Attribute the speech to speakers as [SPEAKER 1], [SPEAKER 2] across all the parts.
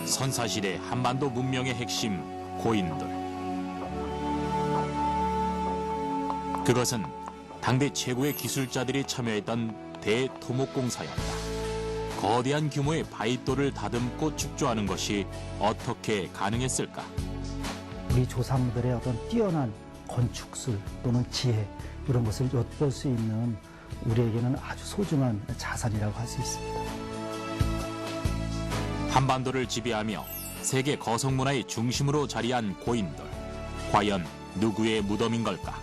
[SPEAKER 1] 선사시대 한반도 문명의 핵심 고인돌. 그것은 당대 최고의 기술자들이 참여했던 대토목공사였다. 거대한 규모의 바위돌을 다듬고 축조하는 것이 어떻게 가능했을까?
[SPEAKER 2] 우리 조상들의 어떤 뛰어난 건축술 또는 지혜, 이런 것을 엿볼 수 있는 우리에게는 아주 소중한 자산이라고 할 수 있습니다.
[SPEAKER 1] 한반도를 지배하며 세계 거성문화의 중심으로 자리한 고인돌. 과연 누구의 무덤인 걸까?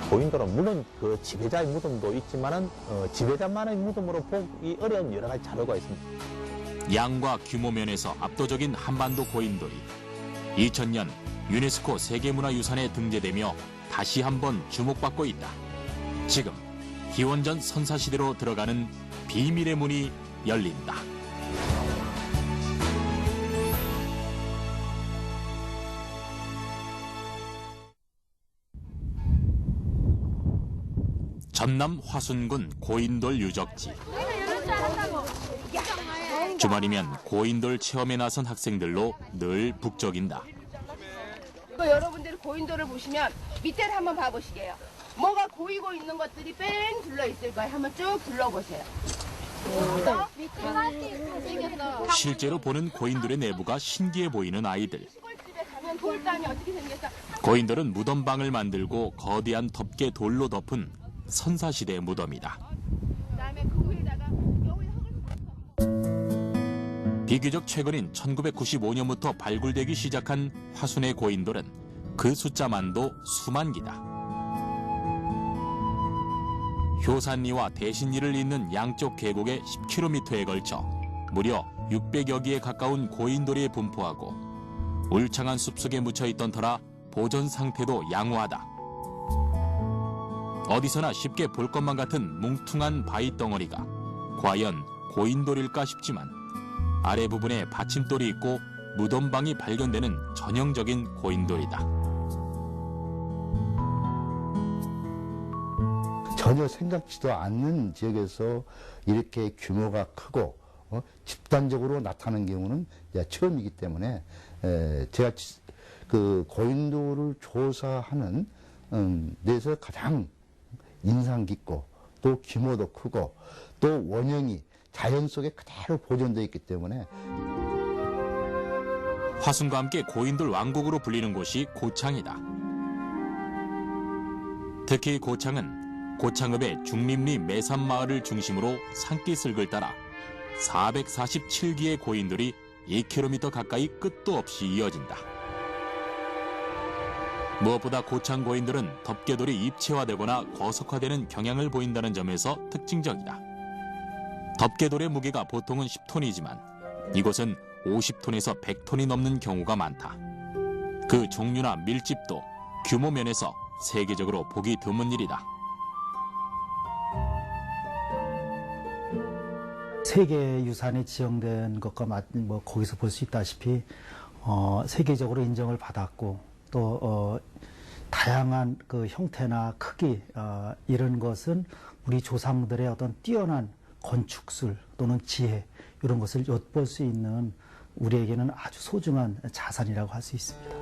[SPEAKER 3] 고인돌은 물론 그 지배자의 무덤도 있지만은 지배자만의 무덤으로 보기 어려운 여러 가지 자료가 있습니다.
[SPEAKER 1] 양과 규모 면에서 압도적인 한반도 고인돌이 2000년 유네스코 세계문화유산에 등재되며 다시 한번 주목받고 있다. 지금 기원전 선사시대로 들어가는 비밀의 문이 열린다. 전남 화순군 고인돌 유적지. 주말이면 고인돌 체험에 나선 학생들로 늘 북적인다.
[SPEAKER 4] 여러분들이 고인돌을 보시면 밑에를 한번 봐보시게요. 뭐가 고이고 있는 것들이 뺑 둘러 있을 거예요. 한번 쭉 둘러보세요.
[SPEAKER 1] 실제로 보는 고인돌의 내부가 신기해 보이는 아이들.
[SPEAKER 4] 시골집에 가면 돌담이 어떻게 생겼어?
[SPEAKER 1] 고인돌은 무덤방을 만들고 거대한 덮개 돌로 덮은 선사시대 무덤이다.
[SPEAKER 4] 그다음에 그 위에다가 여기 흙을
[SPEAKER 1] 비교적 최근인 1995년부터 발굴되기 시작한 화순의 고인돌은 그 숫자만도 수만 기다. 효산리와 대신리를 잇는 양쪽 계곡의 10km에 걸쳐 무려 600여 기에 가까운 고인돌이 분포하고 울창한 숲속에 묻혀있던 터라 보존 상태도 양호하다. 어디서나 쉽게 볼 것만 같은 뭉퉁한 바위 덩어리가 과연 고인돌일까 싶지만 아래 부분에 받침돌이 있고 무덤방이 발견되는 전형적인 고인돌이다.
[SPEAKER 5] 전혀 생각지도 않는 지역에서 이렇게 규모가 크고 집단적으로 나타나는 경우는 처음이기 때문에 제가 그 고인돌을 조사하는 데서 가장 인상 깊고 또 규모도 크고 또 원형이 자연 속에 그대로 보존되어 있기 때문에
[SPEAKER 1] 화순과 함께 고인돌 왕국으로 불리는 곳이 고창이다. 특히 고창은 고창읍의 중림리 매산마을을 중심으로 산기슭을 따라 447기의 고인돌이 2km 가까이 끝도 없이 이어진다. 무엇보다 고창 고인돌은 덮개돌이 입체화되거나 거석화되는 경향을 보인다는 점에서 특징적이다. 덮개돌의 무게가 보통은 10톤이지만 이곳은 50톤에서 100톤이 넘는 경우가 많다. 그 종류나 밀집도 규모 면에서 세계적으로 보기 드문 일이다.
[SPEAKER 2] 세계유산에 지정된 것과 거기서 볼 수 있다시피 세계적으로 인정을 받았고 또 다양한 그 형태나 크기 이런 것은 우리 조상들의 어떤 뛰어난 건축술 또는 지혜, 이런 것을 엿볼 수 있는 우리에게는 아주 소중한 자산이라고 할 수 있습니다.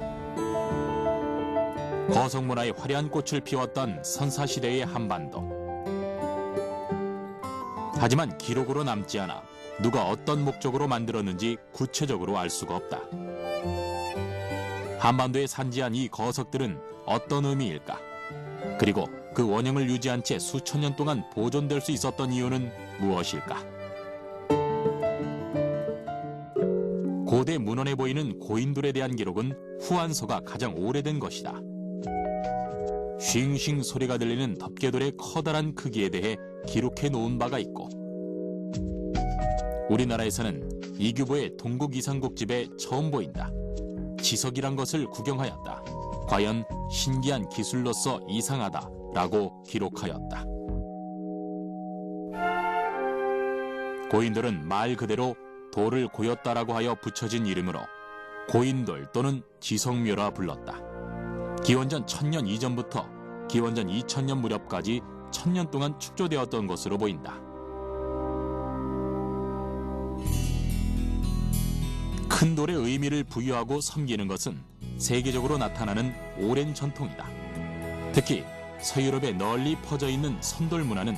[SPEAKER 1] 거성문화의 화려한 꽃을 피웠던 선사시대의 한반도. 하지만 기록으로 남지 않아 누가 어떤 목적으로 만들었는지 구체적으로 알 수가 없다. 한반도에 산지한 이 거석들은 어떤 의미일까? 그리고 그 원형을 유지한 채 수천 년 동안 보존될 수 있었던 이유는 무엇일까? 고대 문헌에 보이는 고인돌에 대한 기록은 후한서가 가장 오래된 것이다. 쉥쉥 소리가 들리는 덮개돌의 커다란 크기에 대해 기록해 놓은 바가 있고 우리나라에서는 이규보의 동국이상국집에 처음 보인다. 지석이란 것을 구경하였다. 과연 신기한 기술로서 이상하다라고 기록하였다. 고인돌은 말 그대로 돌을 고였다라고 하여 붙여진 이름으로 고인돌 또는 지석묘라 불렀다. 기원전 1000년 이전부터 기원전 2000년 무렵까지 1000년 동안 축조되었던 것으로 보인다. 큰 돌의 의미를 부여하고 섬기는 것은 세계적으로 나타나는 오랜 전통이다. 특히 서유럽에 널리 퍼져 있는 선돌 문화는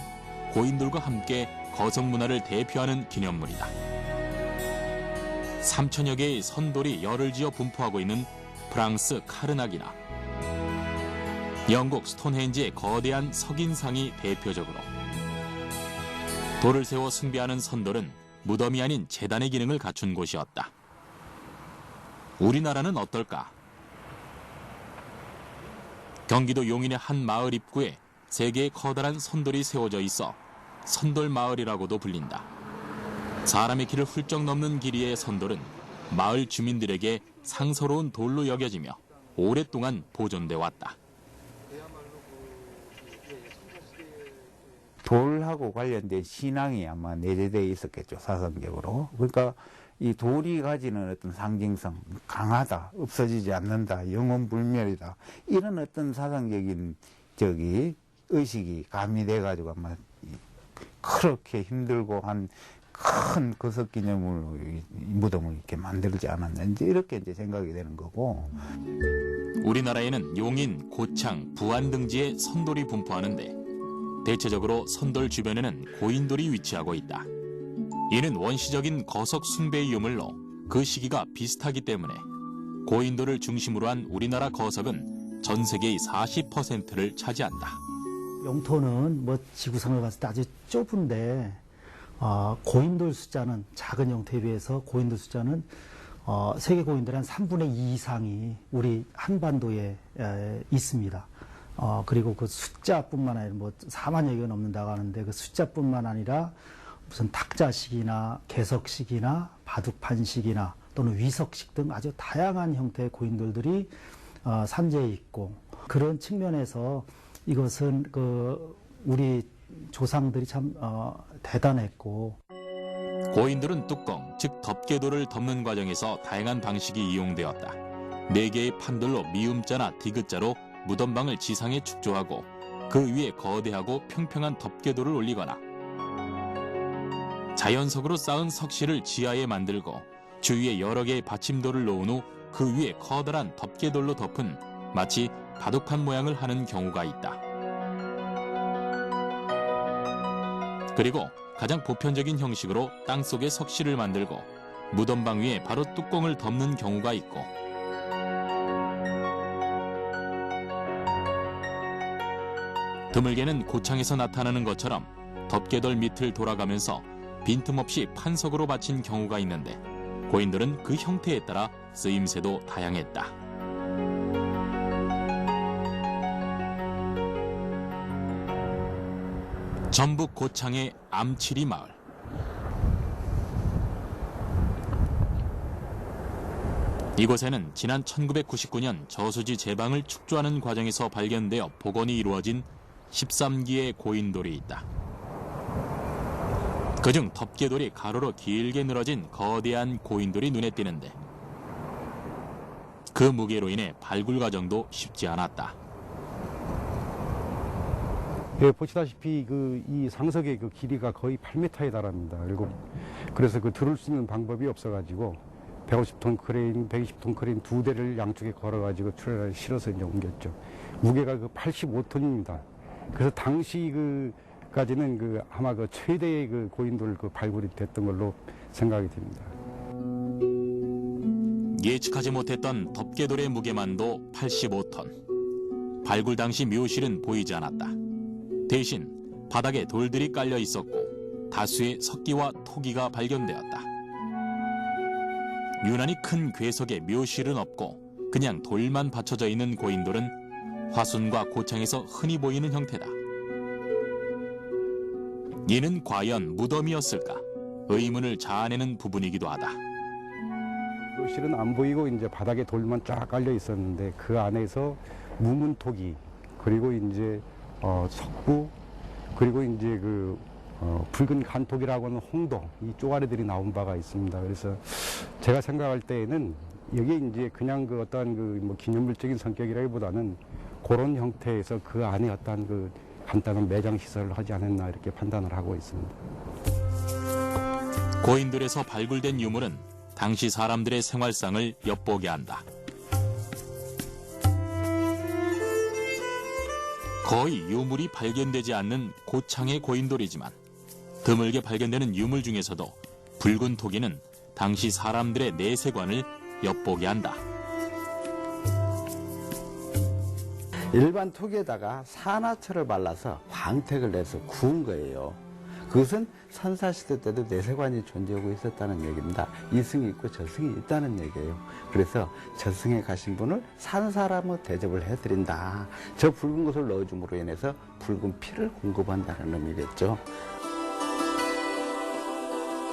[SPEAKER 1] 고인돌과 함께 거석 문화를 대표하는 기념물이다. 3천여 개의 선돌이 열을 지어 분포하고 있는 프랑스 카르낙이나 영국 스톤헨지의 거대한 석인상이 대표적으로, 돌을 세워 숭배하는 선돌은 무덤이 아닌 제단의 기능을 갖춘 곳이었다. 우리나라는 어떨까? 경기도 용인의 한 마을 입구에 3개의 커다란 선돌이 세워져 있어 선돌마을이라고도 불린다. 사람의 길을 훌쩍 넘는 길이의 선돌은 마을 주민들에게 상서로운 돌로 여겨지며 오랫동안 보존돼 왔다.
[SPEAKER 6] 돌하고 관련된 신앙이 아마 내재되어 있었겠죠, 사상적으로. 그러니까 이 돌이 가지는 어떤 상징성, 강하다, 없어지지 않는다, 영원불멸이다, 이런 어떤 사상적인 의식이 가미돼가지고 아마 그렇게 힘들고 한 큰 거석 기념을 무덤을 이렇게 만들지 않았는지, 이렇게 이제 생각이 되는 거고.
[SPEAKER 1] 우리나라에는 용인, 고창, 부안 등지에 선돌이 분포하는데 대체적으로 선돌 주변에는 고인돌이 위치하고 있다. 이는 원시적인 거석 숭배의 유물로 그 시기가 비슷하기 때문에 고인돌을 중심으로 한 우리나라 거석은 전 세계의 40%를 차지한다.
[SPEAKER 2] 영토는 뭐 지구상을 봤을 때 아주 좁은데 고인돌 숫자는, 작은 영토에 비해서 고인돌 숫자는 세계 고인돌의 한 3분의 2 이상이 우리 한반도에 있습니다. 그리고 그 숫자뿐만 아니라 뭐 4만여 개가 넘는다고 하는데, 그 숫자뿐만 아니라 무슨 탁자식이나 개석식이나 바둑판식이나 또는 위석식 등 아주 다양한 형태의 고인돌들이 산재해 있고, 그런 측면에서 이것은 우리 조상들이 참 대단했고.
[SPEAKER 1] 고인돌은 뚜껑, 즉 덮개돌을 덮는 과정에서 다양한 방식이 이용되었다. 4개의 판돌로 미음자나 디귿자로 무덤방을 지상에 축조하고 그 위에 거대하고 평평한 덮개돌을 올리거나, 자연석으로 쌓은 석실을 지하에 만들고 주위에 여러 개의 받침돌을 놓은 후 그 위에 커다란 덮개돌로 덮은 마치 바둑판 모양을 하는 경우가 있다. 그리고 가장 보편적인 형식으로 땅속에 석실을 만들고 무덤방 위에 바로 뚜껑을 덮는 경우가 있고, 드물게는 고창에서 나타나는 것처럼 덮개돌 밑을 돌아가면서 빈틈없이 판석으로 받친 경우가 있는데, 고인돌은 그 형태에 따라 쓰임새도 다양했다. 전북 고창의 암치리 마을. 이곳에는 지난 1999년 저수지 제방을 축조하는 과정에서 발견되어 복원이 이루어진 13기의 고인돌이 있다. 그중 덮개돌이 가로로 길게 늘어진 거대한 고인돌이 눈에 띄는데, 그 무게로 인해 발굴 과정도 쉽지 않았다.
[SPEAKER 7] 예, 보시다시피 이 상석의 그 길이가 거의 8m에 달합니다. 그래서 들을 수 있는 방법이 없어가지고 150톤 크레인, 120톤 크레인 2대를 양쪽에 걸어가지고 트레일러에 실어서 이제 옮겼죠. 무게가 85톤입니다. 그래서 당시 까지는 아마 최대의 고인돌 발굴이 됐던 걸로 생각이 됩니다.
[SPEAKER 1] 예측하지 못했던 덮개돌의 무게만도 85톤. 발굴 당시 묘실은 보이지 않았다. 대신 바닥에 돌들이 깔려 있었고 다수의 석기와 토기가 발견되었다. 유난히 큰 궤석에 묘실은 없고 그냥 돌만 받쳐져 있는 고인돌은 화순과 고창에서 흔히 보이는 형태다. 이는 과연 무덤이었을까? 의문을 자아내는 부분이기도 하다.
[SPEAKER 7] 묘실은 안 보이고 이제 바닥에 돌만 쫙 깔려 있었는데, 그 안에서 무문토기, 그리고 이제 석부, 그리고 이제 붉은 간톡이라고 하는 홍도, 이 쪼가리들이 나온 바가 있습니다. 그래서 제가 생각할 때에는 여기에 이제 그냥 어떠한 기념물적인 성격이라기보다는 그런 형태에서 그 안에 어떠한 간단한 매장 시설을 하지 않았나, 이렇게 판단을 하고 있습니다.
[SPEAKER 1] 고인돌에서 발굴된 유물은 당시 사람들의 생활상을 엿보게 한다. 거의 유물이 발견되지 않는 고창의 고인돌이지만 드물게 발견되는 유물 중에서도 붉은 토기는 당시 사람들의 내세관을 엿보게 한다.
[SPEAKER 6] 일반 토기에다가 산화철을 발라서 광택을 내서 구운 거예요. 그것은 선사시대 때도 내세관이 존재하고 있었다는 얘기입니다. 이승이 있고 저승이 있다는 얘기예요. 그래서 저승에 가신 분을 산 사람으로 대접을 해드린다. 저 붉은 것을 넣어줌으로 인해서 붉은 피를 공급한다는 의미겠죠.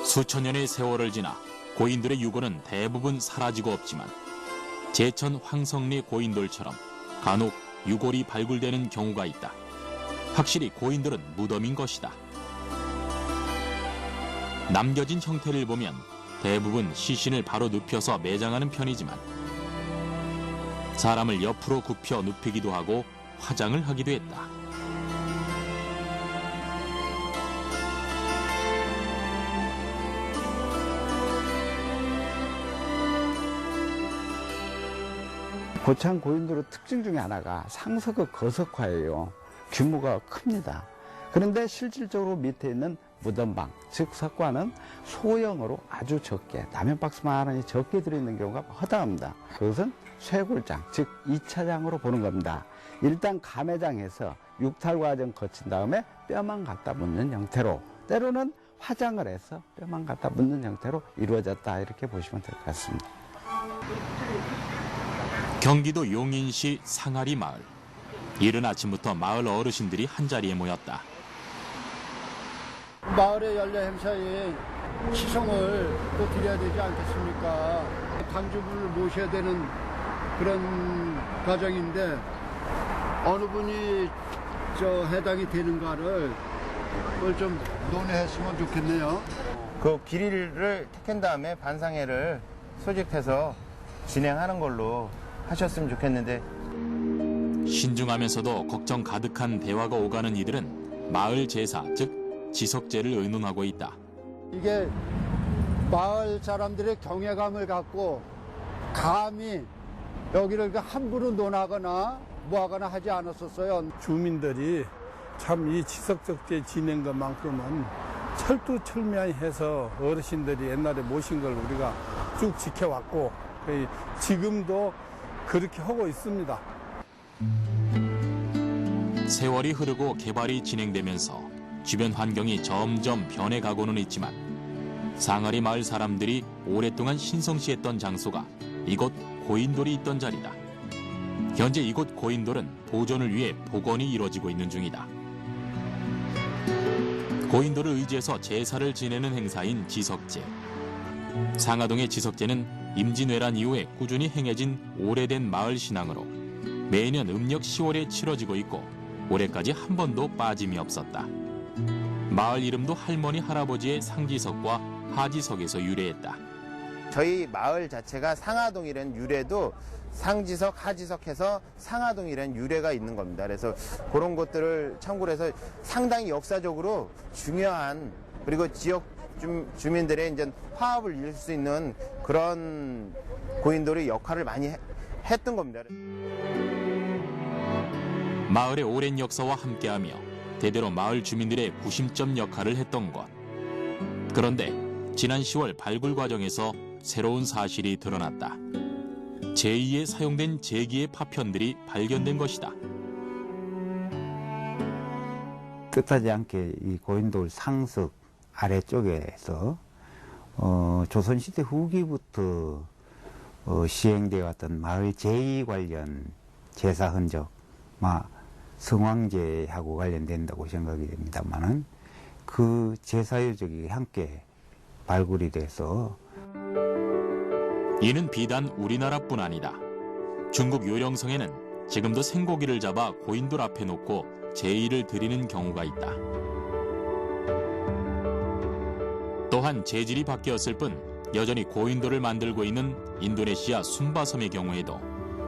[SPEAKER 1] 수천 년의 세월을 지나 고인돌의 유골은 대부분 사라지고 없지만 제천 황성리 고인돌처럼 간혹 유골이 발굴되는 경우가 있다. 확실히 고인돌은 무덤인 것이다. 남겨진 형태를 보면 대부분 시신을 바로 눕혀서 매장하는 편이지만 사람을 옆으로 굽혀 눕히기도 하고 화장을 하기도 했다.
[SPEAKER 6] 고창 고인돌의 특징 중에 하나가 상석의 거석화예요. 규모가 큽니다. 그런데 실질적으로 밑에 있는 무덤방, 즉 석관은 소형으로 아주 적게, 라면 박스만하니 적게 들어있는 경우가 허다합니다. 그것은 쇄골장, 즉 2차장으로 보는 겁니다. 일단 감회장에서 육탈 과정 거친 다음에 뼈만 갖다 묻는 형태로, 때로는 화장을 해서 뼈만 갖다 묻는 형태로 이루어졌다, 이렇게 보시면 될 것 같습니다.
[SPEAKER 1] 경기도 용인시 상아리 마을. 이른 아침부터 마을 어르신들이 한자리에 모였다.
[SPEAKER 8] 마을의 연례 행사에 시성을 또 드려야 되지 않겠습니까? 당주분을 모셔야 되는 그런 과정인데 어느 분이 해당이 되는가를 그걸 좀 논의했으면 좋겠네요.
[SPEAKER 9] 그 길이를 택한 다음에 반상회를 소집해서 진행하는 걸로 하셨으면 좋겠는데.
[SPEAKER 1] 신중하면서도 걱정 가득한 대화가 오가는 이들은 마을 제사, 즉 지석제를 의논하고 있다.
[SPEAKER 8] 이게 마을 사람들의 경외감을 갖고 감히 여기를 함부로 논하거나 뭐하거나 하지 않았었어요.
[SPEAKER 10] 주민들이 참 이 지석적제 지낸 것만큼은 철두철미해서 어르신들이 옛날에 모신 걸 우리가 쭉 지켜왔고 지금도 그렇게 하고 있습니다.
[SPEAKER 1] 세월이 흐르고 개발이 진행되면서 주변 환경이 점점 변해가고는 있지만 상아리 마을 사람들이 오랫동안 신성시했던 장소가 이곳 고인돌이 있던 자리다. 현재 이곳 고인돌은 보존을 위해 복원이 이루어지고 있는 중이다. 고인돌을 의지해서 제사를 지내는 행사인 지석제. 상하동의 지석제는 임진왜란 이후에 꾸준히 행해진 오래된 마을 신앙으로 매년 음력 10월에 치러지고 있고 올해까지 한 번도 빠짐이 없었다. 마을 이름도 할머니 할아버지의 상지석과 하지석에서 유래했다.
[SPEAKER 9] 저희 마을 자체가 상하동이라는 유래도 상지석, 하지석 해서 상하동이라는 유래가 있는 겁니다. 그래서 그런 것들을 참고로 해서 상당히 역사적으로 중요한, 그리고 지역 주민들의 이제 화합을 이룰 수 있는 그런 고인돌의 역할을 많이 했던 겁니다.
[SPEAKER 1] 마을의 오랜 역사와 함께하며 대대로 마을 주민들의 구심점 역할을 했던 것. 그런데 지난 10월 발굴 과정에서 새로운 사실이 드러났다. 제2에 사용된 제기의 파편들이 발견된 것이다.
[SPEAKER 6] 뜻하지 않게 이 고인돌 상석 아래쪽에서 조선시대 후기부터 시행되어 왔던 마을 제의 관련 제사 흔적, 성황제하고 관련된다고 생각이 됩니다만은 그 제사 유적이 함께 발굴이 돼서
[SPEAKER 1] 이는 비단 우리나라뿐 아니다. 중국 요령성에는 지금도 생고기를 잡아 고인돌 앞에 놓고 제의를 드리는 경우가 있다. 또한 재질이 바뀌었을 뿐 여전히 고인돌을 만들고 있는 인도네시아 순바섬의 경우에도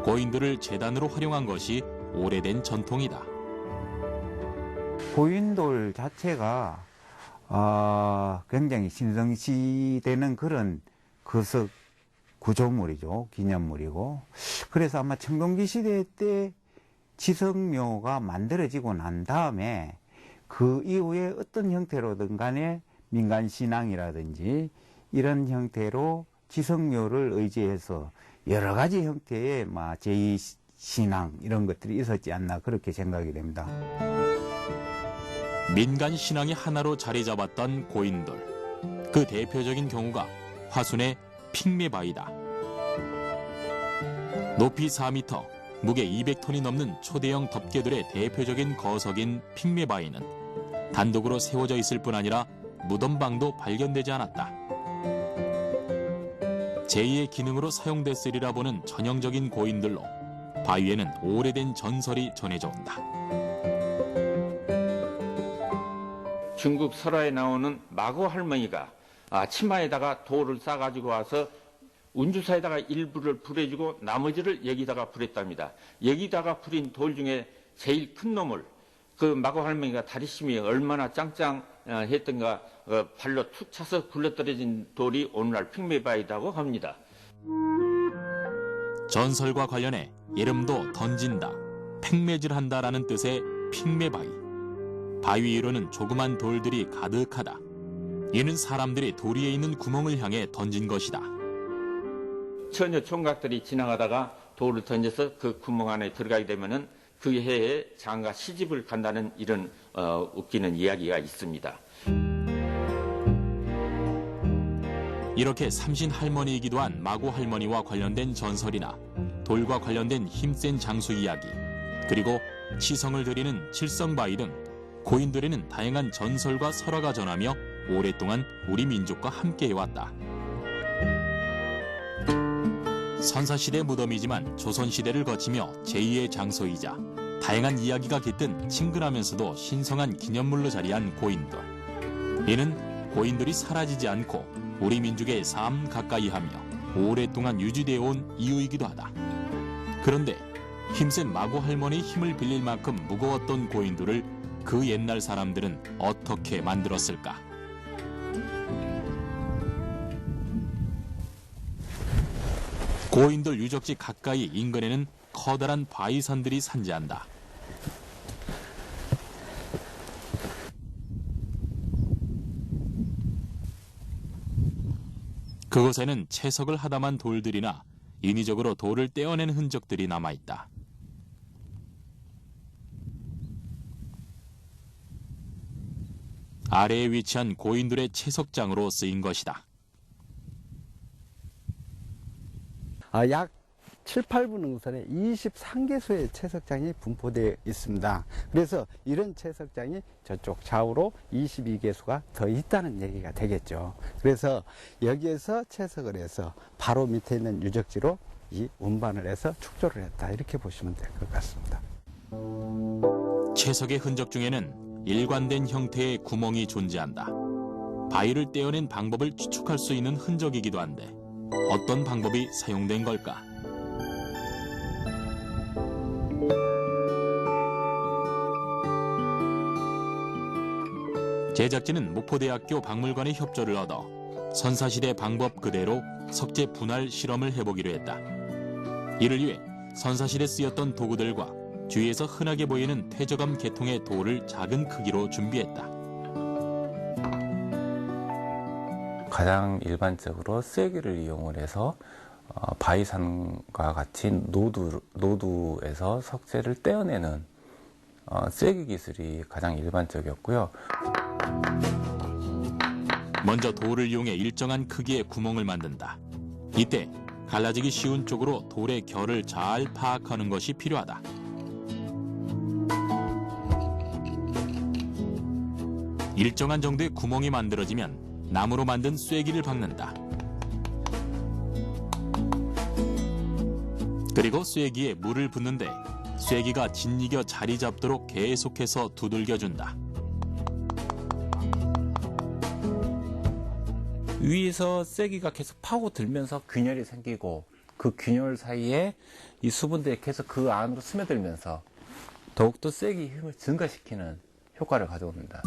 [SPEAKER 1] 고인돌을 제단으로 활용한 것이 오래된 전통이다.
[SPEAKER 6] 고인돌 자체가 굉장히 신성시되는 그런 거석 구조물이죠. 기념물이고. 그래서 아마 청동기 시대 때 지성묘가 만들어지고 난 다음에 그 이후에 어떤 형태로든 간에 민간 신앙이라든지 이런 형태로 지성묘를 의지해서 여러 가지 형태의 제2신앙 이런 것들이 있었지 않나 그렇게 생각이 됩니다.
[SPEAKER 1] 민간 신앙이 하나로 자리 잡았던 고인돌. 그 대표적인 경우가 화순의 핑매바위다. 높이 4m, 무게 200톤이 넘는 초대형 덮개돌의 대표적인 거석인 핑매바위는 단독으로 세워져 있을 뿐 아니라 무덤방도 발견되지 않았다. 제2의 기능으로 사용됐으리라 보는 전형적인 고인돌로 바위에는 오래된 전설이 전해져 온다.
[SPEAKER 11] 중국 설화에 나오는 마고 할머니가 치마에다가 돌을 싸가지고 와서 운주사에다가 일부를 불해주고 나머지를 여기다가 불했답니다. 여기다가 불인 돌 중에 제일 큰 놈을 그 마고 할머니가 다리심이 얼마나 짱짱했던가 발로 툭 차서 굴러떨어진 돌이 오늘날 핑매바위라고 합니다.
[SPEAKER 1] 전설과 관련해 이름도 던진다, 팽매질한다라는 뜻의 핑매바위. 바위 위로는 조그만 돌들이 가득하다. 이는 사람들이 돌 위에 있는 구멍을 향해 던진 것이다.
[SPEAKER 11] 처녀 총각들이 지나가다가 돌을 던져서 그 구멍 안에 들어가게 되면은 그 해에 장가 시집을 간다는 이런 웃기는 이야기가 있습니다.
[SPEAKER 1] 이렇게 삼신 할머니이기도 한 마고 할머니와 관련된 전설이나 돌과 관련된 힘센 장수 이야기, 그리고 치성을 드리는 칠성바위 등 고인돌에는 다양한 전설과 설화가 전하며 오랫동안 우리 민족과 함께해왔다. 선사시대 무덤이지만 조선시대를 거치며 제2의 장소이자 다양한 이야기가 깃든 친근하면서도 신성한 기념물로 자리한 고인돌. 이는 고인돌이 사라지지 않고 우리 민족의 삶 가까이하며 오랫동안 유지되어 온 이유이기도 하다. 그런데 힘센 마고 할머니의 힘을 빌릴 만큼 무거웠던 고인돌을 그 옛날 사람들은 어떻게 만들었을까? 고인돌 유적지 가까이 인근에는 커다란 바위산들이 산재한다. 그곳에는 채석을 하다만 돌들이나 인위적으로 돌을 떼어낸 흔적들이 남아있다. 아래에 위치한 고인돌의 채석장으로 쓰인 것이다.
[SPEAKER 12] 약 7, 8분 능선에 23개소의 채석장이 분포되어 있습니다. 그래서 이런 채석장이 저쪽 좌우로 22개소가 더 있다는 얘기가 되겠죠. 그래서 여기에서 채석을 해서 바로 밑에 있는 유적지로 이 운반을 해서 축조를 했다. 이렇게 보시면 될 것 같습니다.
[SPEAKER 1] 채석의 흔적 중에는 일관된 형태의 구멍이 존재한다. 바위를 떼어낸 방법을 추측할 수 있는 흔적이기도 한데 어떤 방법이 사용된 걸까? 제작진은 목포대학교 박물관의 협조를 얻어 선사시대 방법 그대로 석재 분할 실험을 해보기로 했다. 이를 위해 선사시대 쓰였던 도구들과 주위에서 흔하게 보이는 퇴적암 계통의 돌을 작은 크기로 준비했다.
[SPEAKER 13] 가장 일반적으로 쐐기를 이용을 해서 바위산과 같이 노두에서 석재를 떼어내는 쐐기 기술이 가장 일반적이었고요.
[SPEAKER 1] 먼저 돌을 이용해 일정한 크기의 구멍을 만든다. 이때 갈라지기 쉬운 쪽으로 돌의 결을 잘 파악하는 것이 필요하다. 일정한 정도의 구멍이 만들어지면 나무로 만든 쐐기를 박는다. 그리고 쐐기에 물을 붓는데 쐐기가 짓이겨 자리 잡도록 계속해서 두들겨준다.
[SPEAKER 13] 위에서 쐐기가 계속 파고들면서 균열이 생기고 그 균열 사이에 이 수분들이 계속 그 안으로 스며들면서 더욱더 쐐기 힘을 증가시키는 효과를 가져옵니다.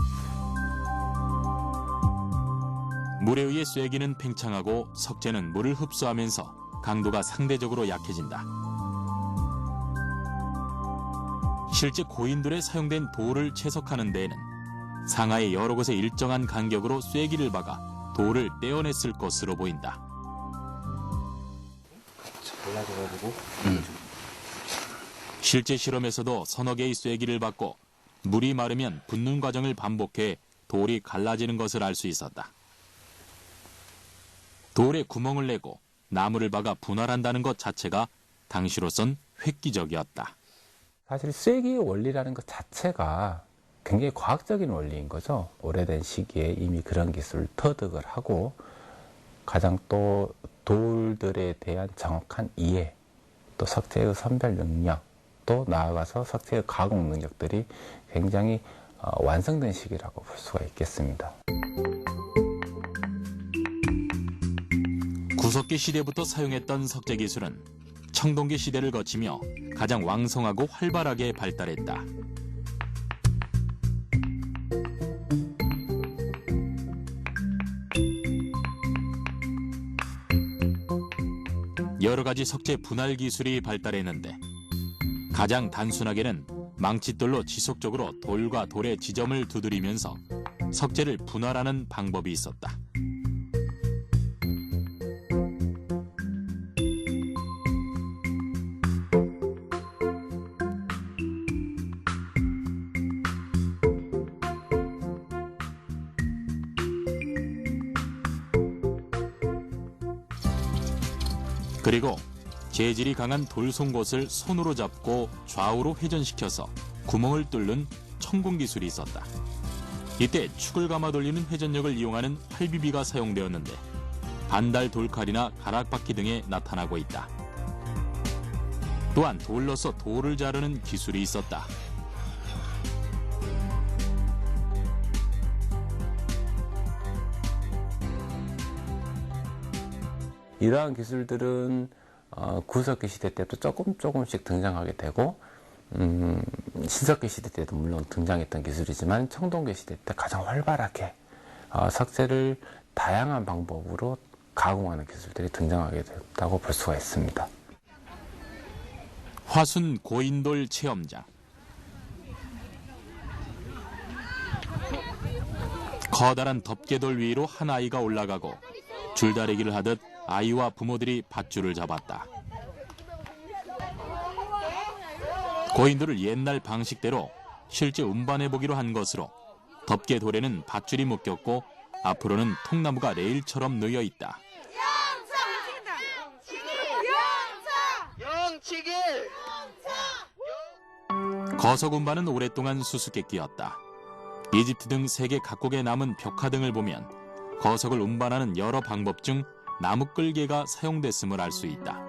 [SPEAKER 1] 물에 의해 쐐기는 팽창하고 석재는 물을 흡수하면서 강도가 상대적으로 약해진다. 실제 고인돌에 사용된 돌을 채석하는 데에는 상하의 여러 곳에 일정한 간격으로 쐐기를 박아 돌을 떼어냈을 것으로 보인다. 실제 실험에서도 서너 개의 쐐기를 박고 물이 마르면 붓는 과정을 반복해 돌이 갈라지는 것을 알 수 있었다. 돌에 구멍을 내고 나무를 박아 분할한다는 것 자체가 당시로선 획기적이었다.
[SPEAKER 13] 사실 쐐기의 원리라는 것 자체가 굉장히 과학적인 원리인 거죠. 오래된 시기에 이미 그런 기술을 터득을 하고 가장 또 돌들에 대한 정확한 이해, 또 석재의 선별 능력, 또 나아가서 석재의 가공 능력들이 굉장히 완성된 시기라고 볼 수가 있겠습니다.
[SPEAKER 1] 구석기 시대부터 사용했던 석재 기술은 청동기 시대를 거치며 가장 왕성하고 활발하게 발달했다. 여러 가지 석재 분할 기술이 발달했는데 가장 단순하게는 망칫돌로 지속적으로 돌과 돌의 지점을 두드리면서 석재를 분할하는 방법이 있었다. 그리고 재질이 강한 돌송곳을 손으로 잡고 좌우로 회전시켜서 구멍을 뚫는 천공 기술이 있었다. 이때 축을 감아 돌리는 회전력을 이용하는 활비비가 사용되었는데 반달 돌칼이나 가락바퀴 등에 나타나고 있다. 또한 돌로서 돌을 자르는 기술이 있었다.
[SPEAKER 13] 이러한 기술들은 구석기 시대 때도 조금씩 등장하게 되고 신석기 시대 때도 물론 등장했던 기술이지만 청동기 시대 때 가장 활발하게 석재를 다양한 방법으로 가공하는 기술들이 등장하게 됐다고 볼 수가 있습니다.
[SPEAKER 1] 화순 고인돌 체험장. 커다란 덮개돌 위로 한 아이가 올라가고 줄다리기를 하듯 아이와 부모들이 밧줄을 잡았다. 고인돌을 옛날 방식대로 실제 운반해보기로 한 것으로 덮개돌에는 밧줄이 묶였고 앞으로는 통나무가 레일처럼 놓여 있다. 거석 운반은 오랫동안 수수께끼였다. 이집트 등 세계 각국에 남은 벽화 등을 보면 거석을 운반하는 여러 방법 중 나무 끌개가 사용됐음을 알 수 있다.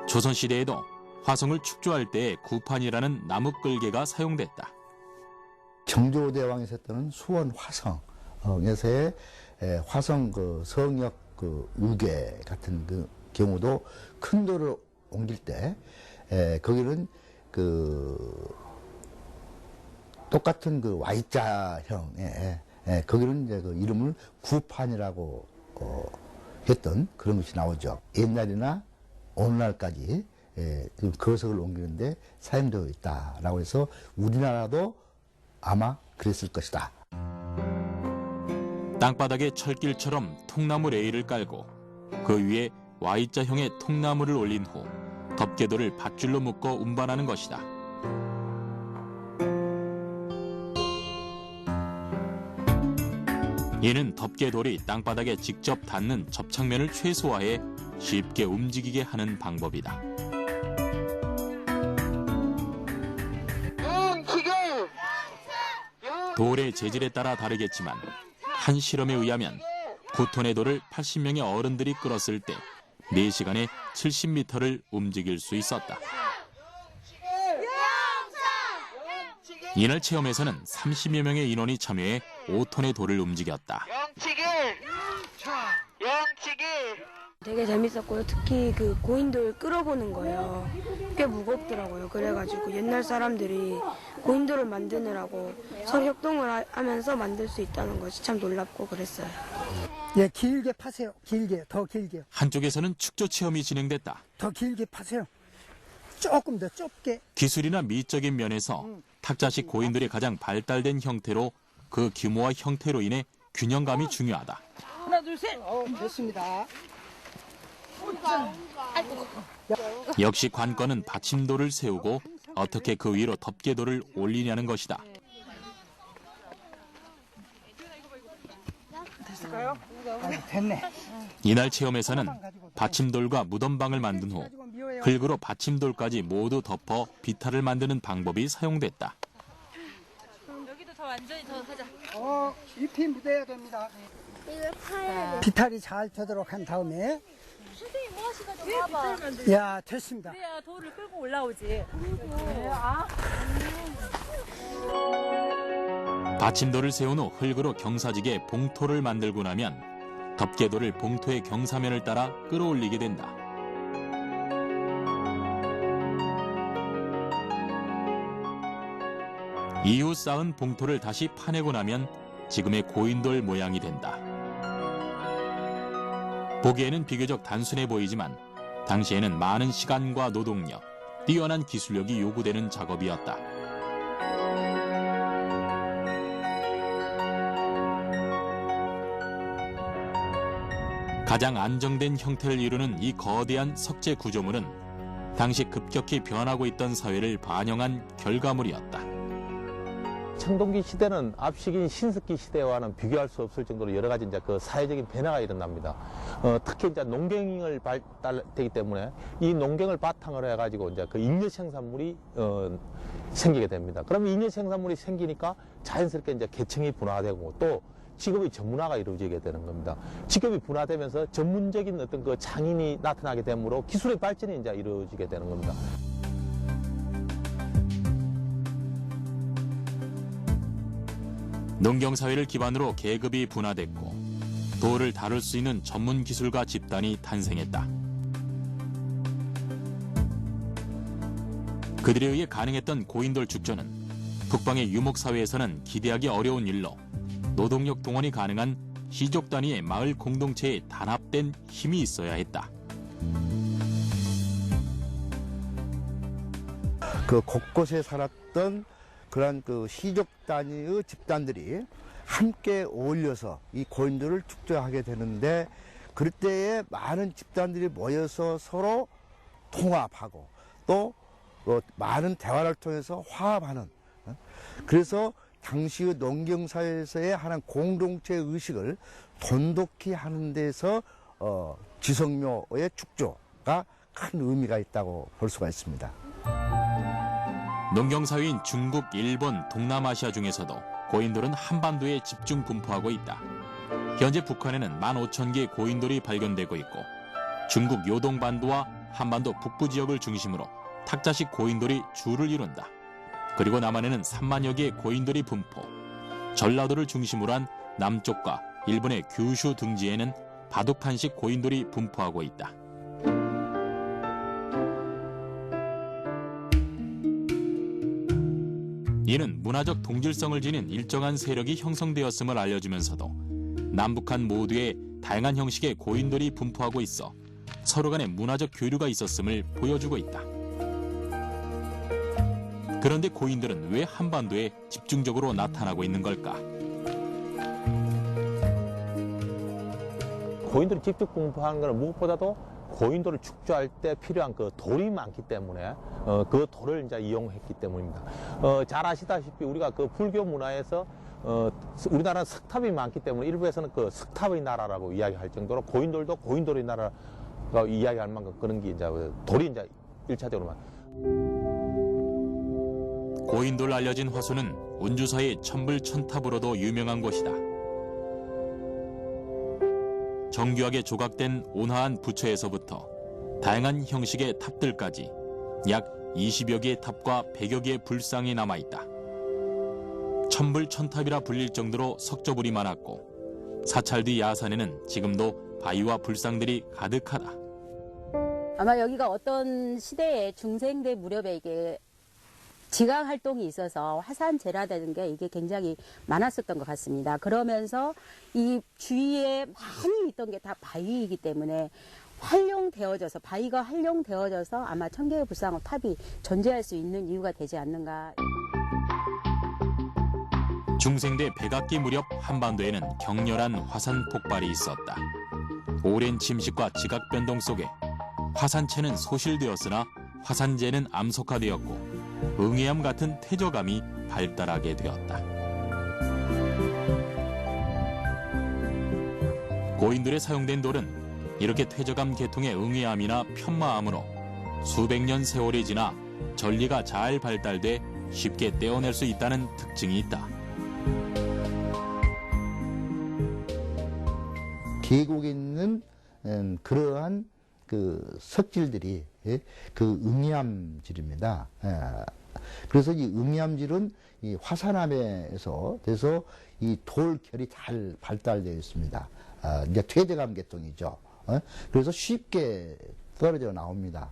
[SPEAKER 1] 조선시대에도 화성을 축조할 때의 구판이라는 나무 끌개가 사용됐다.
[SPEAKER 5] 정조대왕이 썼던 수원 화성에서의 화성 그 성역 그 유괴 같은 그 경우도 큰 돌을 옮길 때 거기는 그 똑같은 그 Y자형의 거기는 이제 그 이름을 구판이라고 했던 그런 것이 나오죠. 옛날이나 오늘날까지 그 거석을 옮기는데 사용되어 있다라고 해서 우리나라도 아마 그랬을 것이다.
[SPEAKER 1] 땅바닥에 철길처럼 통나무 레일을 깔고 그 위에 Y자형의 통나무를 올린 후 덮개돌을 밧줄로 묶어 운반하는 것이다. 이는 덮개돌이 땅바닥에 직접 닿는 접착면을 최소화해 쉽게 움직이게 하는 방법이다. 돌의 재질에 따라 다르겠지만 한 실험에 의하면 9톤의 돌을 80명의 어른들이 끌었을 때 4시간에 70m를 움직일 수 있었다. 이날 체험에서는 30여 명의 인원이 참여해 5톤의 돌을 움직였다.
[SPEAKER 14] 되게 재밌었고요. 특히 그 고인돌 끌어보는 거예요. 꽤 무겁더라고요. 그래가지고 옛날 사람들이 고인돌을 만드느라고 서로 협동을 하면서 만들 수 있다는 것이 참 놀랍고 그랬어요.
[SPEAKER 15] 예, 길게 파세요. 길게, 더 길게.
[SPEAKER 1] 한쪽에서는 축조 체험이 진행됐다.
[SPEAKER 15] 더 길게 파세요. 조금 더 좁게.
[SPEAKER 1] 기술이나 미적인 면에서 탁자식 고인돌이 가장 발달된 형태로 그 규모와 형태로 인해 균형감이 중요하다.
[SPEAKER 15] 하나, 둘, 셋. 됐습니다.
[SPEAKER 1] 역시 관건은 받침돌을 세우고 어떻게 그 위로 덮개돌을 올리냐는 것이다.
[SPEAKER 15] 됐을까요? 됐네.
[SPEAKER 1] 이날 체험에서는 받침돌과 무덤방을 만든 후 흙으로 받침돌까지 모두 덮어 비탈을 만드는 방법이 사용됐다.
[SPEAKER 16] 여기도 더 완전히 더 하자.
[SPEAKER 15] 잎이 묻어야 됩니다.
[SPEAKER 16] 이걸 파야 돼.
[SPEAKER 15] 비탈이 잘 되도록 한 다음에.
[SPEAKER 16] 선생님 뭐 하시거든 봐봐.
[SPEAKER 15] 야, 됐습니다.
[SPEAKER 16] 그래야 돌을 끌고 올라오지.
[SPEAKER 1] 받침돌을 세운 후 흙으로 경사지게 봉토를 만들고 나면 덮개돌을 봉토의 경사면을 따라 끌어올리게 된다. 이후 쌓은 봉토를 다시 파내고 나면 지금의 고인돌 모양이 된다. 보기에는 비교적 단순해 보이지만 당시에는 많은 시간과 노동력, 뛰어난 기술력이 요구되는 작업이었다. 가장 안정된 형태를 이루는 이 거대한 석재 구조물은 당시 급격히 변하고 있던 사회를 반영한 결과물이었다.
[SPEAKER 3] 청동기 시대는 앞식인 신석기 시대와는 비교할 수 없을 정도로 여러 가지 이제 그 사회적인 변화가 일어납니다. 특히 이제 농경을 발달되기 때문에 이 농경을 바탕으로 해가지고 이제 그 잉여 생산물이 생기게 됩니다. 그러면 잉여 생산물이 생기니까 자연스럽게 이제 계층이 분화되고 또 직업의 전문화가 이루어지게 되는 겁니다. 직업이 분화되면서 전문적인 어떤 그 장인이 나타나게 되므로 기술의 발전이 이제 이루어지게 되는 겁니다.
[SPEAKER 1] 농경사회를 기반으로 계급이 분화됐고 돌을 다룰 수 있는 전문 기술가 집단이 탄생했다. 그들에 의해 가능했던 고인돌 축조는 북방의 유목사회에서는 기대하기 어려운 일로 노동력 동원이 가능한 시족 단위의 마을 공동체에 단합된 힘이 있어야 했다.
[SPEAKER 5] 그 곳곳에 살았던 그런 그 시족 단위의 집단들이 함께 어울려서 이 고인돌을 축조하게 되는데 그럴 때에 많은 집단들이 모여서 서로 통합하고 또 많은 대화를 통해서 화합하는 그래서 당시의 농경사회에서의 하나의 공동체 의식을 돈독히 하는 데서 지성묘의 축조가 큰 의미가 있다고 볼 수가 있습니다.
[SPEAKER 1] 농경사회인 중국, 일본, 동남아시아 중에서도 고인돌은 한반도에 집중 분포하고 있다. 현재 북한에는 15,000개의 고인돌이 발견되고 있고 중국 요동반도와 한반도 북부 지역을 중심으로 탁자식 고인돌이 주를 이룬다. 그리고 남한에는 3만여 개의 고인돌이 분포, 전라도를 중심으로 한 남쪽과 일본의 규슈 등지에는 바둑판식 고인돌이 분포하고 있다. 이는 문화적 동질성을 지닌 일정한 세력이 형성되었음을 알려주면서도 남북한 모두에 다양한 형식의 고인돌이 분포하고 있어 서로 간의 문화적 교류가 있었음을 보여주고 있다. 그런데 고인돌은 왜 한반도에 집중적으로 나타나고 있는 걸까?
[SPEAKER 3] 고인돌이 직접 분포하는 것은 무엇보다도 고인돌을 축조할 때 필요한 그 돌이 많기 때문에 그 돌을 이제 이용했기 때문입니다. 잘 아시다시피 우리가 그 불교 문화에서 우리나라는 석탑이 많기 때문에 일부에서는 그 석탑의 나라라고 이야기할 정도로 고인돌도 고인돌의 나라가 이야기할 만큼 그런 게 이제 돌이 이제 1차적으로만.
[SPEAKER 1] 고인돌 알려진 화수는 운주사의 천불천탑으로도 유명한 곳이다. 정교하게 조각된 온화한 부처에서부터 다양한 형식의 탑들까지 약 20여 개의 탑과 100여 개의 불상이 남아있다. 천불천탑이라 불릴 정도로 석조불이 많았고 사찰 뒤 야산에는 지금도 바위와 불상들이 가득하다.
[SPEAKER 17] 아마 여기가 어떤 시대에 중생대 무렵에 이게 지각 활동이 있어서 화산재라는 게 이게 굉장히 많았었던 것 같습니다. 그러면서 이 주위에 많이 있던 게 다 바위이기 때문에 활용되어져서 바위가 활용되어져서 아마 천개의 불상의 탑이 존재할 수 있는 이유가 되지 않는가.
[SPEAKER 1] 중생대 백악기 무렵 한반도에는 격렬한 화산 폭발이 있었다. 오랜 침식과 지각 변동 속에 화산체는 소실되었으나 화산재는 암석화되었고 응해암 같은 퇴적암이 발달하게 되었다. 고인돌에 사용된 돌은 이렇게 퇴적암 계통의 응해암이나 편마암으로 수백 년 세월이 지나 전리가 잘 발달돼 쉽게 떼어낼 수 있다는 특징이 있다.
[SPEAKER 5] 계곡에 있는 그러한 그 석질들이 그 응해암질입니다. 그래서 이 응해암질은 이 화산암에서 돼서 이 돌결이 잘 발달되어 있습니다. 이제 퇴적암 계통이죠. 그래서 쉽게 떨어져 나옵니다.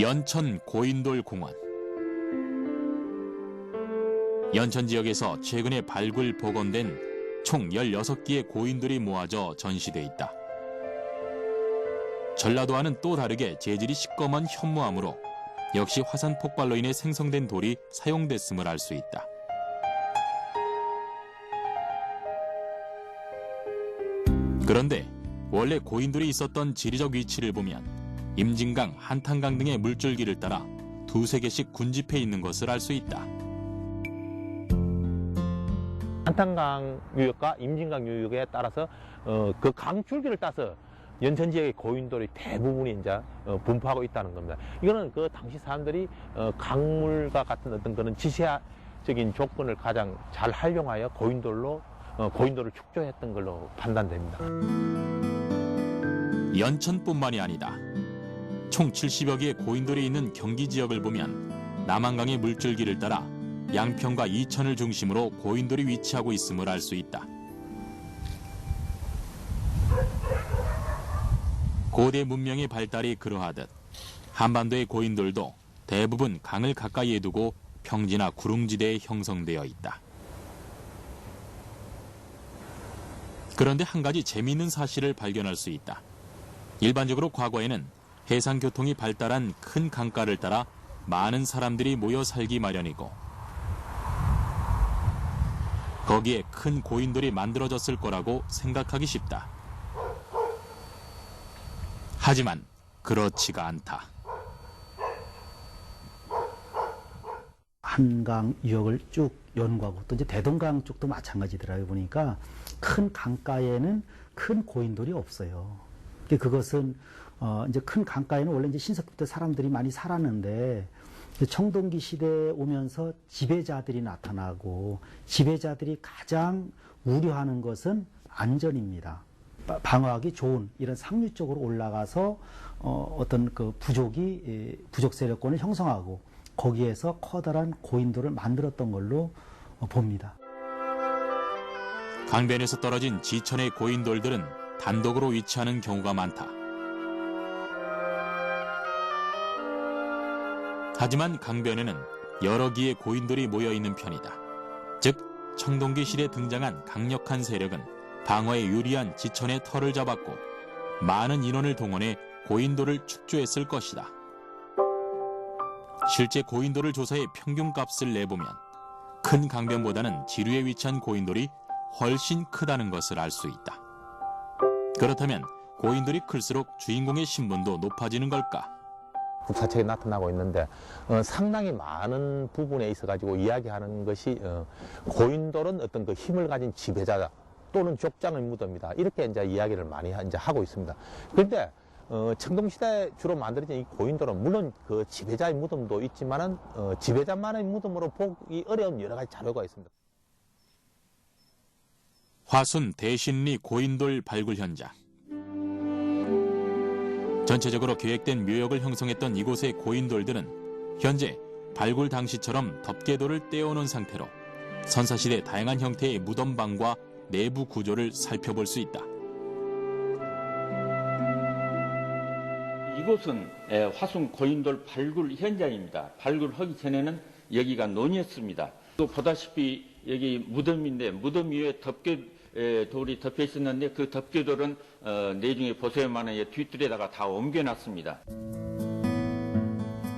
[SPEAKER 1] 연천 고인돌 공원. 연천 지역에서 최근에 발굴 복원된 총 16기의 고인돌이 모아져 전시돼 있다. 전라도와는 또 다르게 재질이 시꺼먼 현무암으로 역시 화산 폭발로 인해 생성된 돌이 사용됐음을 알 수 있다. 그런데 원래 고인돌이 있었던 지리적 위치를 보면 임진강, 한탄강 등의 물줄기를 따라 두세 개씩 군집해 있는 것을 알 수 있다.
[SPEAKER 3] 한탄강 유역과 임진강 유역에 따라서 그 강줄기를 따서 연천 지역의 고인돌이 대부분이 이제 분포하고 있다는 겁니다. 이거는 그 당시 사람들이 강물과 같은 어떤 그런 지시적인 조건을 가장 잘 활용하여 고인돌을 축조했던 걸로 판단됩니다.
[SPEAKER 1] 연천뿐만이 아니다. 총 70여 개의 고인돌이 있는 경기 지역을 보면 남한강의 물줄기를 따라 양평과 이천을 중심으로 고인돌이 위치하고 있음을 알 수 있다. 고대 문명의 발달이 그러하듯 한반도의 고인돌도 대부분 강을 가까이에 두고 평지나 구릉지대에 형성되어 있다. 그런데 한 가지 재미있는 사실을 발견할 수 있다. 일반적으로 과거에는 해상교통이 발달한 큰 강가를 따라 많은 사람들이 모여 살기 마련이고 거기에 큰 고인돌이 만들어졌을 거라고 생각하기 쉽다. 하지만 그렇지가 않다.
[SPEAKER 2] 한강 유역을 쭉 연구하고 또 이제 대동강 쪽도 마찬가지더라고요. 보니까 큰 강가에는 큰 고인돌이 없어요. 그것은 이제 큰 강가에는 원래 이제 신석부터 사람들이 많이 살았는데 청동기 시대에 오면서 지배자들이 나타나고 지배자들이 가장 우려하는 것은 안전입니다. 방어하기 좋은 이런 상류 쪽으로 올라가서 어떤 그 부족 세력권을 형성하고 거기에서 커다란 고인돌을 만들었던 걸로 봅니다.
[SPEAKER 1] 강변에서 떨어진 지천의 고인돌들은 단독으로 위치하는 경우가 많다. 하지만 강변에는 여러 기의 고인돌이 모여있는 편이다. 즉 청동기 시대에 등장한 강력한 세력은 방어에 유리한 지천의 털을 잡았고 많은 인원을 동원해 고인돌을 축조했을 것이다. 실제 고인돌을 조사해 평균값을 내보면 큰 강변보다는 지류에 위치한 고인돌이 훨씬 크다는 것을 알 수 있다. 그렇다면 고인돌이 클수록 주인공의 신분도 높아지는 걸까?
[SPEAKER 3] 국사책에 나타나고 있는데 상당히 많은 부분에 있어가지고 이야기하는 것이 고인돌은 어떤 그 힘을 가진 지배자다 또는 족장의 무덤이다 이렇게 이제 이야기를 많이 이제 하고 있습니다. 그런데 청동시대에 주로 만들어진 이 고인돌은 물론 그 지배자의 무덤도 있지만은 지배자만의 무덤으로 보기 어려운 여러 가지 자료가 있습니다.
[SPEAKER 1] 화순 대신리 고인돌 발굴 현장. 전체적으로 계획된 묘역을 형성했던 이곳의 고인돌들은 현재 발굴 당시처럼 덮개돌을 떼어놓은 상태로 선사시대 다양한 형태의 무덤방과 내부 구조를 살펴볼 수 있다.
[SPEAKER 11] 이곳은 화순 고인돌 발굴 현장입니다. 발굴하기 전에는 여기가 논이었습니다. 또 보다시피 여기 무덤인데 무덤 위에 덮개돌이 덮여 있었는데 그 덮개돌은 내중에 보세요만은 뒷뜰에다가 다 옮겨놨습니다.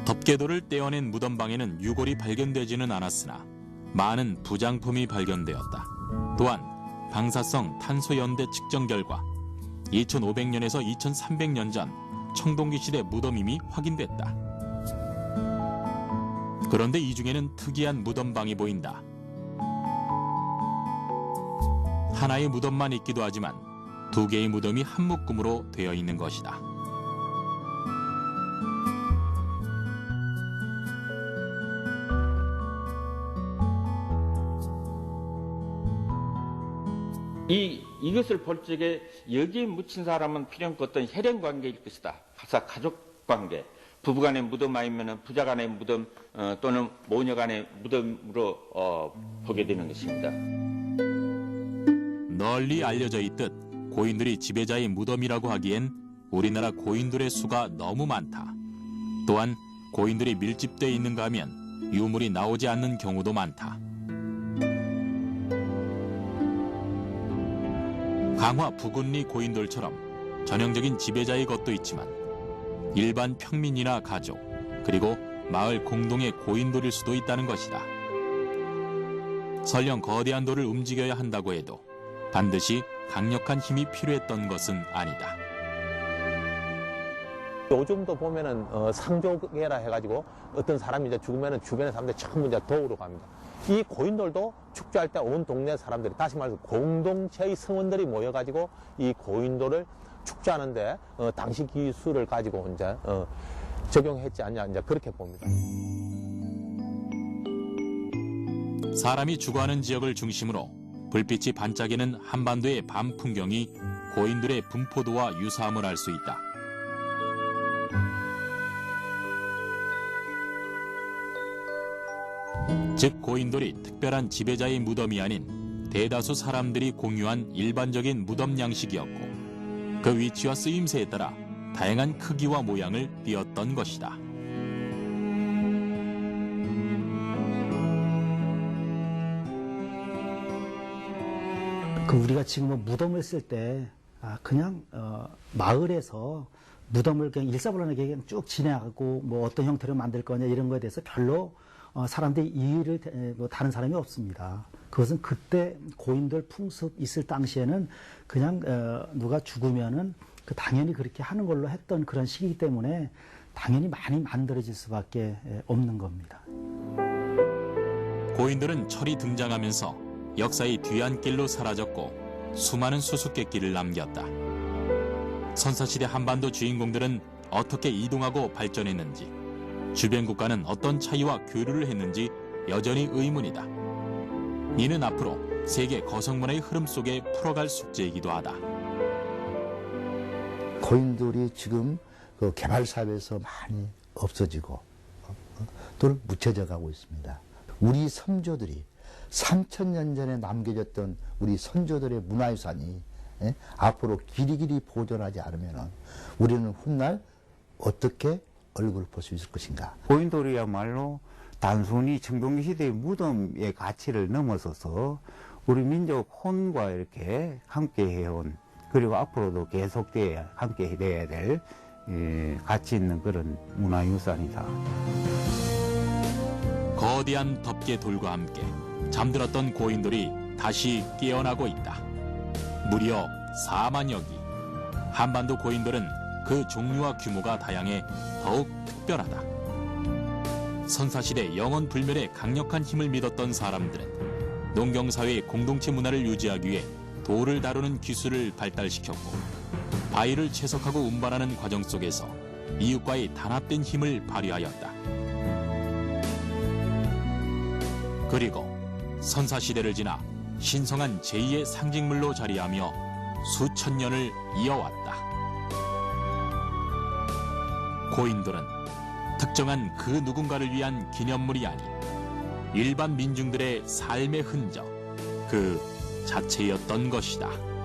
[SPEAKER 1] 덮개돌을 떼어낸 무덤방에는 유골이 발견되지는 않았으나 많은 부장품이 발견되었다. 또한 방사성 탄소연대 측정 결과 2500년에서 2300년 전 청동기 시대 무덤임이 확인됐다. 그런데 이 중에는 특이한 무덤방이 보인다. 하나의 무덤만 있기도 하지만 두 개의 무덤이 한 묶음으로 되어 있는 것이다.
[SPEAKER 11] 이것을 볼 적에 여기에 묻힌 사람은 필연코 어떤 혈연 관계일 것이다. 가족 관계. 부부간의 무덤 아니면 부자간의 무덤 또는 모녀간의 무덤으로 보게 되는 것입니다.
[SPEAKER 1] 널리 알려져 있듯 고인돌이 지배자의 무덤이라고 하기엔 우리나라 고인돌의 수가 너무 많다. 또한 고인돌이 밀집되어 있는가 하면 유물이 나오지 않는 경우도 많다. 강화 부군리 고인돌처럼 전형적인 지배자의 것도 있지만 일반 평민이나 가족, 그리고 마을 공동의 고인돌일 수도 있다는 것이다. 설령 거대한 돌을 움직여야 한다고 해도 반드시 강력한 힘이 필요했던 것은 아니다.
[SPEAKER 3] 요즘도 보면은 상조계라 해가지고 어떤 사람이 이제 죽으면은 주변의 사람들이 전부 이제 도우러 갑니다. 이 고인돌도 축제할 때 온 동네 사람들이, 다시 말해서 공동체의 성원들이 모여가지고 이 고인돌을 축제하는데 당시 기술을 가지고 이제 적용했지 않냐, 이제 그렇게 봅니다.
[SPEAKER 1] 사람이 주거하는 지역을 중심으로 불빛이 반짝이는 한반도의 밤 풍경이 고인돌의 분포도와 유사함을 알 수 있다. 즉 고인돌이 특별한 지배자의 무덤이 아닌 대다수 사람들이 공유한 일반적인 무덤 양식이었고 그 위치와 쓰임새에 따라 다양한 크기와 모양을 띠었던 것이다.
[SPEAKER 2] 우리가 지금 무덤을 쓸 때 그냥 마을에서 무덤을 그냥 일사불란하게 그냥 쭉 진행하고 뭐 어떤 형태로 만들 거냐 이런 거에 대해서 별로 사람들이 이의를 다른 사람이 없습니다. 그것은 그때 고인돌 풍습 있을 당시에는 그냥 누가 죽으면은 당연히 그렇게 하는 걸로 했던 그런 시기이기 때문에 당연히 많이 만들어질 수밖에 없는 겁니다.
[SPEAKER 1] 고인돌은 철이 등장하면서 역사의 뒤안길로 사라졌고 수많은 수수께끼를 남겼다. 선사시대 한반도 주인공들은 어떻게 이동하고 발전했는지, 주변 국가는 어떤 차이와 교류를 했는지 여전히 의문이다. 이는 앞으로 세계 거성문화의 흐름 속에 풀어갈 숙제이기도 하다.
[SPEAKER 5] 고인돌이 지금 그 개발 사업에서 많이 없어지고 또는 묻혀져 가고 있습니다. 우리 선조들이 3000년 전에 남겨졌던 우리 선조들의 문화유산이 앞으로 길이길이 보존하지 않으면 우리는 훗날 어떻게 얼굴을 볼 수 있을 것인가.
[SPEAKER 6] 고인돌이야말로 단순히 청동기 시대의 무덤의 가치를 넘어서서 우리 민족 혼과 이렇게 함께 해온, 그리고 앞으로도 계속돼야 함께 해야 될 가치 있는 그런 문화유산이다.
[SPEAKER 1] 거대한 덮개돌과 함께 잠들었던 고인돌이 다시 깨어나고 있다. 무려 4만여 기. 한반도 고인돌은 그 종류와 규모가 다양해 더욱 특별하다. 선사시대 영원 불멸의 강력한 힘을 믿었던 사람들은 농경사회의 공동체 문화를 유지하기 위해 돌을 다루는 기술을 발달시켰고 바위를 채석하고 운반하는 과정 속에서 이웃과의 단합된 힘을 발휘하였다. 그리고 선사시대를 지나 신성한 제2의 상징물로 자리하며 수천 년을 이어왔다. 고인돌은 특정한 그 누군가를 위한 기념물이 아닌 일반 민중들의 삶의 흔적 그 자체였던 것이다.